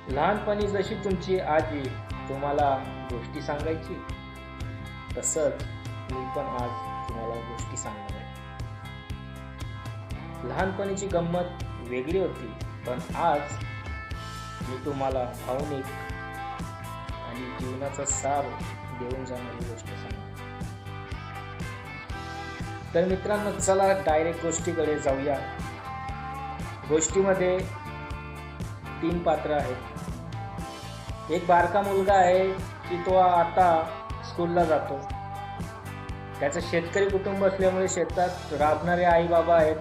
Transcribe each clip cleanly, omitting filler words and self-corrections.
लहानपणी जशी तुमची आजी तुम्हाला गोष्टी सांगायची, तसंच मी पण आज तुम्हाला गोष्टी सांगणार आहे. लहानपणीची गंमत वेगळी होती, पण आज मी तुम्हाला भावनिक आणि जीवनाचा सार देऊन जाणारी गोष्ट सांगणार. तर मित्रांनो, चला डायरेक्ट गोष्टीकडे जाऊया. गोष्टीमध्ये 3 पात्र आहेत. एक बारका मुलगा आहे की तो आता स्कूलला जातो. त्याचं शेतकरी कुटुंब असल्यामुळे शेतात राबणारे आई बाबा आहेत.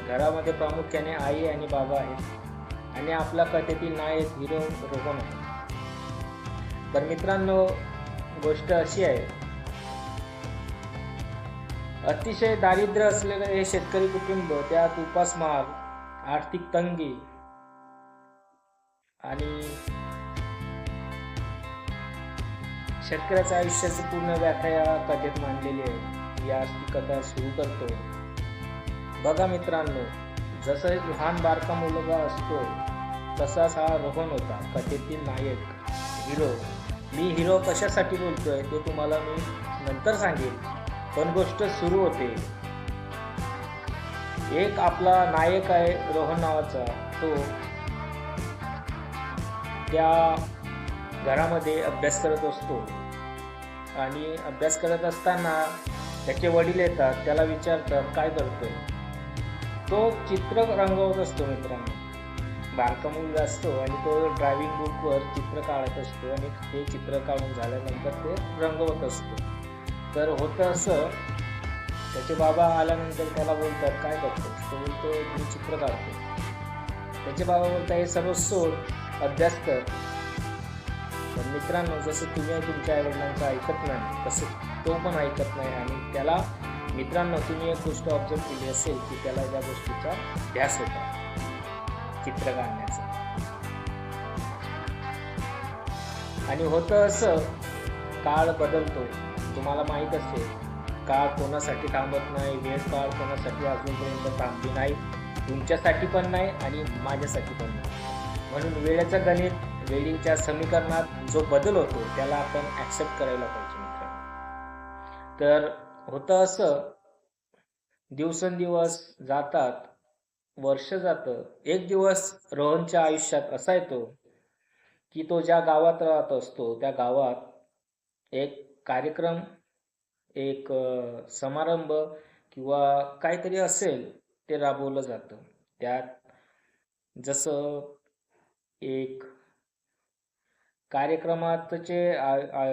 घरामध्ये प्रामुख्याने आई आणि बाबा आहेत आणि आपला कथेतील नायक हिरो रोहन आहे. तर मित्रांनो, गोष्ट अशी आहे, अतिशय दारिद्र्य असलेलं हे शेतकरी कुटुंब, त्यात उपासमार, आर्थिक तंगी आणि शेतकऱ्याच्या आयुष्याची पूर्ण व्याख्या या कथेत मांडलेली आहे. यास ती कथा सुरू करतो. बघा मित्रांनो, जसं एक लहान बारका मुलगा असतो, तसाच हा रोहन होता, कथेतील नायक, हिरो. मी हिरो कशासाठी बोलतोय ते तुम्हाला मी नंतर सांगेन, पण गोष्ट सुरू होते. एक आपला नायक आहे रोहन नावाचा. तो त्या घरामध्ये अभ्यास करत असतो आणि अभ्यास करत असताना त्याचे वडील येतात. त्याला विचारतात, काय करतोय? तो चित्र रंगवत असतो मित्रांनो. बारका मुलगा असतो आणि तो ड्रायव्हिंग बुकवर चित्र काढत असतो आणि ते चित्र काढून झाल्यानंतर ते रंगवत असतो. तर होतं असं, त्याचे बाबा आल्यानंतर त्याला बोलतात, काय करतोस? तो बोलतो, मी चित्र काढतो. त्याचे बाबा बोलतात, हे सर्व सोड, अभ्यास कर. पण मित्रांनो, जसं तुम्ही तुमच्या आईवडिलांचं ऐकत नाही, तसं तो पण ऐकत नाही. आणि त्याला, मित्रांनो, तुम्ही एक गोष्ट ऑब्झर्व केली असेल की त्याला त्या गोष्टीचा ध्यास होता, चित्र काढण्याचा. आणि होतं असं, काळ बदलतो. तुम्हाला माहीत असेल, काळ कोणासाठी थांबत नाही, वेळ काळ कोणासाठी अजूनपर्यंत थांबली नाही, तुमच्यासाठी पण नाही आणि माझ्यासाठी पण नाही. म्हणून वेळेचं गणित, वेळेच्या समीकरणात जो बदल होतो त्याला आपण ॲक्सेप्ट करायला पाहिजे मित्रांनो. तर होतं असं, दिवसेंदिवस जातात, वर्ष जातं. एक दिवस रोहनच्या आयुष्यात असा येतो की तो ज्या गावात राहत असतो, त्या गावात एक कार्यक्रम, एक समारंभ किंवा काहीतरी असेल, ते राबवलं जातं. त्यात जसं एक कार्यक्रमाचे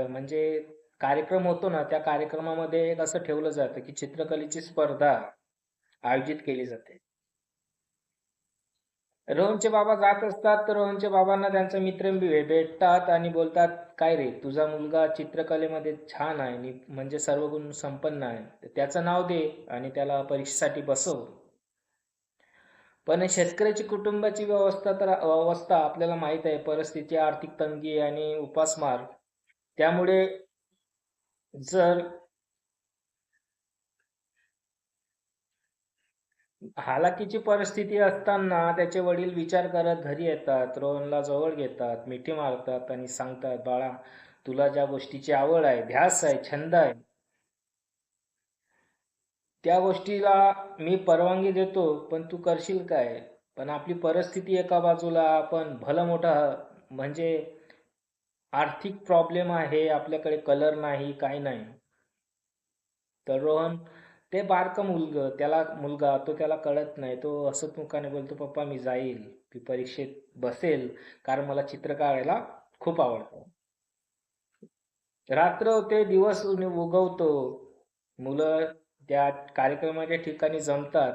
म्हणजे कार्यक्रम होतो ना, त्या कार्यक्रमामध्ये एक असं ठेवलं जातं की चित्रकलेची स्पर्धा आयोजित केली जाते. रोहनचे बाबा जात असतात, तर रोहनच्या बाबांना त्यांचा मित्र भेटतात आणि बोलतात, काय रे, तुझा मुलगा चित्रकलेमध्ये छान आहे आणि म्हणजे सर्व गुण संपन्न आहे, तर त्याचं नाव दे आणि त्याला परीक्षेसाठी बसव. पण शेतकऱ्याची कुटुंबाची अवस्था आपल्याला माहित आहे. परिस्थिती, आर्थिक तंगी आणि उपासमार, त्यामुळे जर हालाकीची परिस्थिती असताना त्याचे वडील विचार करत घरी येतात, रोहनला जवळ घेतात, मिठी मारतात आणि सांगतात, बाळा, तुला ज्या गोष्टीची आवड आहे, ध्यास आहे, छंद आहे, त्या गोष्टीला मी परवानगी देतो, पण तू करशील काय? पण आपली परिस्थिती एका बाजूला, आपण भलं मोठं, म्हणजे आर्थिक प्रॉब्लेम आहे, आपल्याकडे कलर नाही, काही नाही. तर रोहन, ते बारकं मुलगा, तो त्याला कळत नाही. तो हसत मुखाने बोलतो, पप्पा मी जाईल, मी परीक्षेत बसेल, कारण मला चित्र काढायला खूप आवडतं. रात्र होते, दिवस उगवतो. मुलं त्या कार्यक्रमाच्या ठिकाणी जमतात.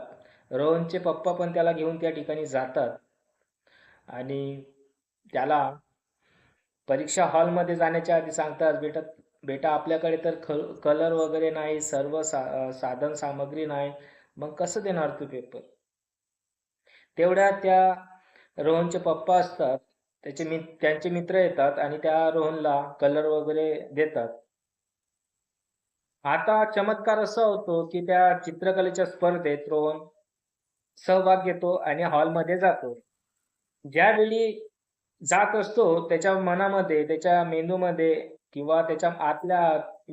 रोहनचे पप्पा पण त्याला घेऊन त्या ठिकाणी जातात आणि त्याला परीक्षा हॉलमध्ये जाण्याच्या आधी सांगतात, बेटा बेटा आपल्याकडे तर कलर वगैरे नाही, सर्व साधन सामग्री नाही, मग कसं देणार तू पेपर? तेवढ्यात त्या रोहनचे पप्पा असतात, त्यांचे मित्र येतात आणि त्या रोहनला कलर वगैरे देतात. आता चमत्कार असा होतो की त्या चित्रकलेच्या स्पर्धेत रोहन सहभाग घेतो आणि हॉलमध्ये जातो. ज्यावेळी जात असतो त्याच्या मनामध्ये, त्याच्या मेंदूमध्ये किंवा त्याच्या आतल्या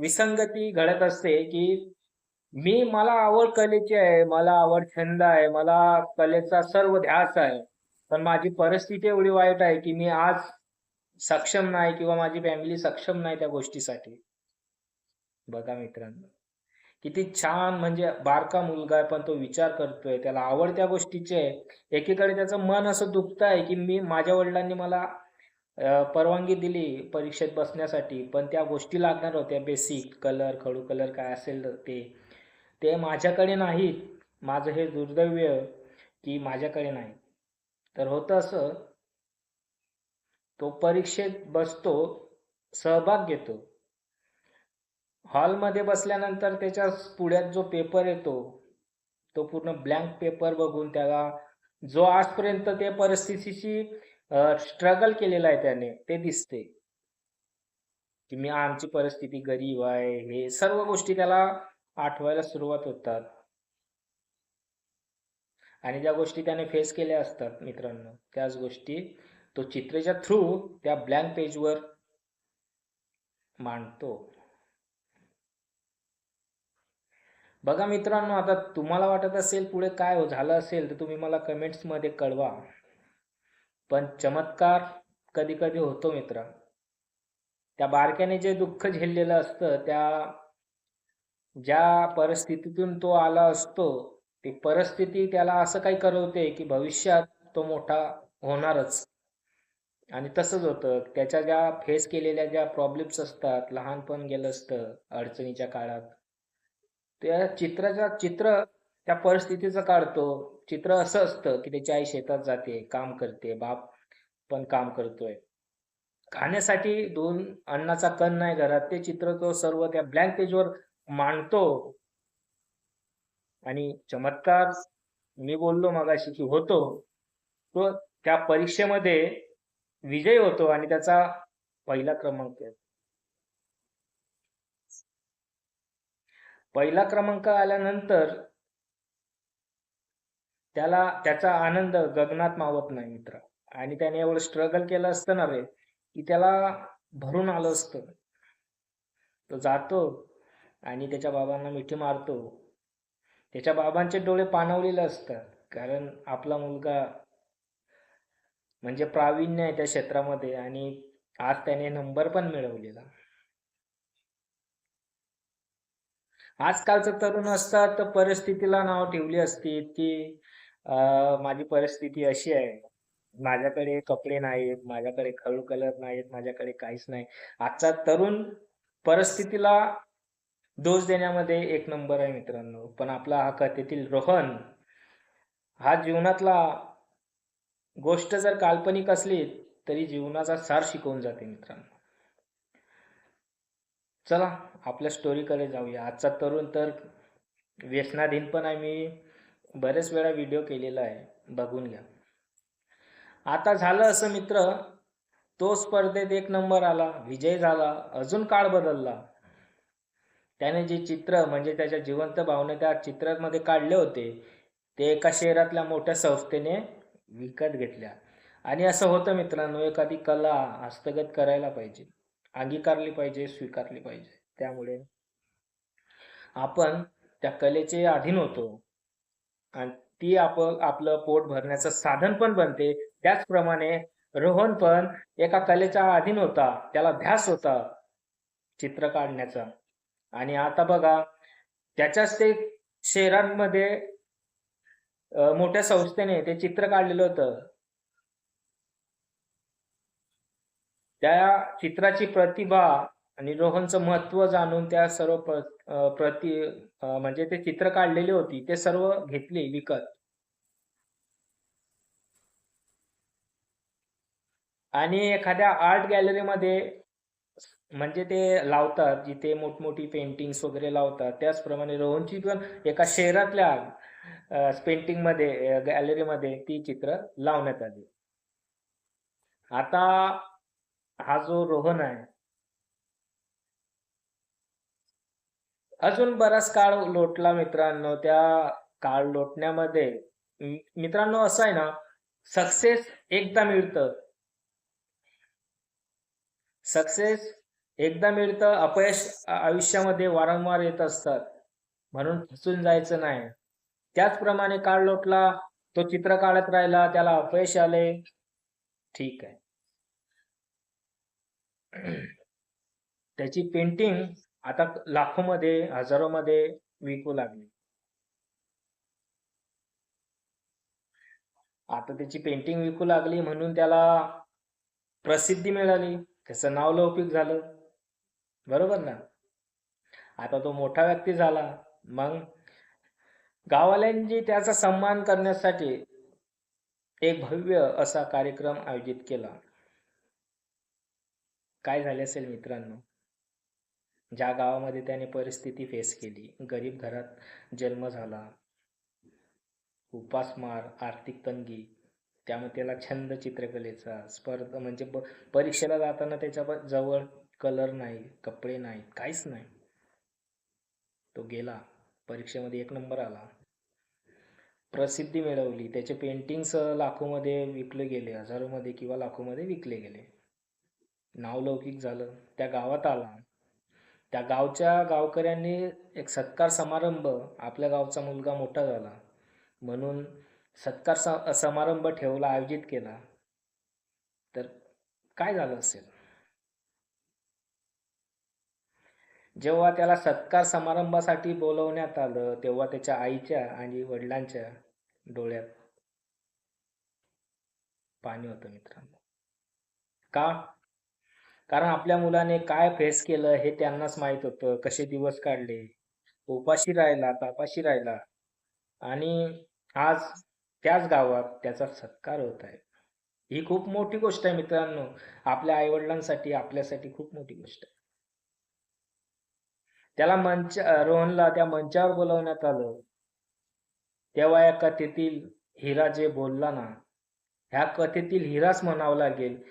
विसंगती घडत असते, की मला आवड कलेची आहे, मला आवड छंद आहे, मला कलेचा सर्व ध्यास आहे. पण माझी परिस्थिती एवढी वाईट आहे, की मी आज सक्षम नाही किंवा माझी फॅमिली सक्षम नाही त्या गोष्टीसाठी. बघा मित्रांनो, किती छान म्हणजे बारका मुलगा आहे, पण तो विचार करतोय. त्याला आवड त्या गोष्टीची आहे. एकीकडे त्याचं मन असं दुखतंय, की माझ्या वडिलांनी मला परवानगी दिली परीक्षेत बसण्यासाठी, पण त्या गोष्टी लागणार होत्या बेसिक कलर, खडू कलर काय असेल ते. ते माझ्याकडे नाहीत. माझं हे दुर्दैव की माझ्याकडे नाही. तर होतं असं, तो परीक्षेत बसतो, सहभाग घेतो. हॉलमध्ये बसल्यानंतर त्याच्या पुढ्यात जो पेपर येतो, तो पूर्ण ब्लँक पेपर बघून त्याला जो आजपर्यंत त्या परिस्थितीशी स्ट्रगल केलेला आहे त्याने, ते दिसते. की आमची परिस्थिती गरीब आहे, हे सर्व गोष्टी त्याला आठवायला सुरुवात होतात. आणि ज्या गोष्टी त्याने फेस केल्या असतात मित्रांनो, त्याच गोष्टी तो चित्रेच्या थ्रू त्या ब्लँक पेजवर मांडतो. बघा मित्रांनो, आता तुम्हाला वाटत असेल पुढे काय झालं असेल तर तुम्ही मला कमेंट्समध्ये कळवा. पण चमत्कार कधी कधी होतो मित्र. त्या बारक्याने जे दुःख झेललेलं असतं, ज्या परिस्थितीतून तो आला असतो, ती परिस्थिती त्याला असं काही करवते की भविष्यात तो मोठा होणारच. आणि तसंच होतं. त्याच्या ज्या फेस केलेल्या ज्या प्रॉब्लेम्स असतात, लहानपण गेलं असतं अडचणीच्या काळात, त्या चित्र त्या परिस्थितीचं काढतो. चित्र असं असतं की त्याची आई शेतात जाते, काम करते, बाप पण काम करतोय. खाण्यासाठी 2 अन्नाचा कण नाही घरात. ते चित्र तो सर्व त्या ब्लँक पेजवर मांडतो. आणि चमत्कार मी बोललो मगाशी की होतो. तो त्या परीक्षेमध्ये विजयी होतो आणि त्याचा पहिला क्रमांक येतो. पहिला क्रमांक आल्यानंतर त्याला त्याचा आनंद गगनात मावत नाही मित्र. आणि त्याने एवढं स्ट्रगल केलं असतं ना रे, की त्याला भरून आलं असतं. तो जातो आणि त्याच्या बाबांना मिठी मारतो. त्याच्या बाबांचे डोळे पाणावलेले असतात. कारण आपला मुलगा म्हणजे प्रावीण्य आहे त्या क्षेत्रामध्ये आणि आज त्याने नंबर पण मिळवलेला. आजकालचं तरुण असतात तर परिस्थितीला नाव ठेवली असती की माझी परिस्थिती अशी आहे. माझ्याकडे कपडे नाहीत, माझ्याकडे खडू कलर नाहीत, माझ्याकडे काहीच नाही. आजचा तरुण परिस्थितीला दोष देण्यामध्ये एक नंबर आहे मित्रांनो. पण आपला हा कथेतील रोहन हा जीवनातला गोष्ट जर काल्पनिक असली तरी जीवनाचा सार शिकवून जाते मित्रांनो. चला आपल्या स्टोरीकडे जाऊया. आजचा तरुण तर व्यसनाधीन पण आहे. मी बरेच वेळा व्हिडिओ केलेला आहे, बघून घ्या. आता झालं असं मित्र, तो स्पर्धेत एक नंबर आला, विजय झाला. अजून काळ बदलला. त्याने जे चित्र म्हणजे त्याच्या जिवंत भावना त्या चित्रामध्ये काढले होते, ते एका शहरातल्या मोठ्या संस्थेने विकत घेतल्या. आणि असं होतं मित्रांनो, एखादी कला हस्तगत करायला पाहिजे, अंगीकारली पाहिजे, स्वीकारली पाहिजे. त्यामुळे आपण त्या कलेचे अधीन होतो आणि ती आपलं पोट भरण्याचं साधन पण बनते. त्याचप्रमाणे रोहन पण एका कलेचा अधीन होता. त्याला ध्यास होता चित्र काढण्याचा. आणि आता बघा, त्याच्याच ते शहरांमध्ये मोठ्या संस्थेने ते चित्र काढलेलं होतं. त्या चित्राची प्रतिभा आणि रोहनचं महत्त्व जाणून त्या सर्व म्हणजे ते चित्र काढलेली होती, ते सर्व घेतले विकत. आणि एखाद्या आर्ट गॅलरीमध्ये म्हणजे ते लावतात, जिथे मोठमोठी पेंटिंग्स वगैरे लावतात. त्याचप्रमाणे रोहनची पण एका शहरातल्या पेंटिंगमध्ये गॅलरीमध्ये ती चित्र लावण्यात आली. आता हा जो रोहन आहे, अजून बराच काळ लोटला मित्रांनो. त्या काळ लोटण्यामध्ये मित्रांनो असं आहे ना, सक्सेस एकदा मिळतं, सक्सेस एकदा मिळतं, अपयश आयुष्यामध्ये वारंवार येत असतात. म्हणून खचून जायचं नाही. त्याचप्रमाणे काळ लोटला, तो चित्र काढत राहिला, त्याला अपयश आले. ठीक आहे. त्याची पेंटिंग आता लाखोमध्ये, हजारोमध्ये विकू लागली. आता त्याची पेंटिंग विकू लागली म्हणून त्याला प्रसिद्धी मिळाली. त्याचं नाव लौकिक झालं. बरोबर ना? आता तो मोठा व्यक्ती झाला. मग गाववाल्यांनी त्याचा सन्मान करण्यासाठी एक भव्य असा कार्यक्रम आयोजित केला. काय झाले असेल मित्रांनो? ज्या गावामध्ये त्याने परिस्थिती फेस केली, गरीब घरात जन्म झाला, उपासमार, आर्थिक तंगी, त्यामुळे त्याला छंद चित्रकलेचा, स्पर्धा म्हणजे परीक्षेला जाताना त्याच्या जवळ कलर नाही, कपडे नाहीत, काहीच नाही. तो गेला, परीक्षेमध्ये 1 नंबर आला, प्रसिद्धी मिळवली. त्याचे पेंटिंग्स लाखोमध्ये विकले गेले, हजारोमध्ये किंवा लाखोमध्ये विकले गेले. नावलौकिक झालं, त्या गावात आला. त्या गावच्या गावकऱ्यांनी एक सत्कार समारंभ, आपल्या गावचा मुलगा मोठा झाला म्हणून सत्कार समारंभ ठेवला, आयोजित केला. तर काय झालं असेल? जेव्हा त्याला सत्कार समारंभासाठी बोलवण्यात आलं, तेव्हा त्याच्या आईच्या आणि वडिलांच्या डोळ्यात पाणी होतं मित्रांनो. का? कारण आपल्या मुलाने काय फेस केलं हे त्यांनाच माहित होतं. कसे दिवस काढले, उपाशी राहिला, तापाशी राहिला आणि आज त्याच गावात त्याचा सत्कार होत आहे. ही खूप मोठी गोष्ट आहे मित्रांनो. आपल्या आई-वडिलांसाठी, आपल्यासाठी खूप मोठी गोष्ट आहे. त्याला रोहनला त्या मंचावर बोलावण्यात आलं. तेव्हा या कथेतील हिरा जे बोलला ना, ह्या कथेतील हिराच म्हणावं लागेल.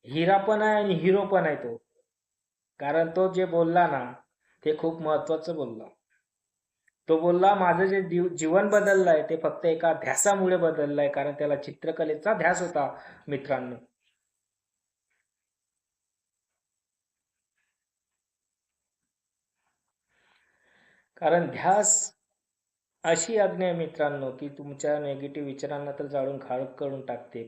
हिरा पण आहे आणि हिरो पण आहे तो. कारण तो जे बोलला ना, ते खूप महत्वाचं बोलला. तो बोलला, माझं जे जीवन बदललंय ते फक्त एका ध्यासामुळे बदललंय, कारण त्याला चित्रकलेचा ध्यास होता मित्रांनो. कारण ध्यास अशी आज्ञा आहे मित्रांनो, की तुमच्या निगेटिव्ह विचारांना तर जाळून खाक करून टाकते.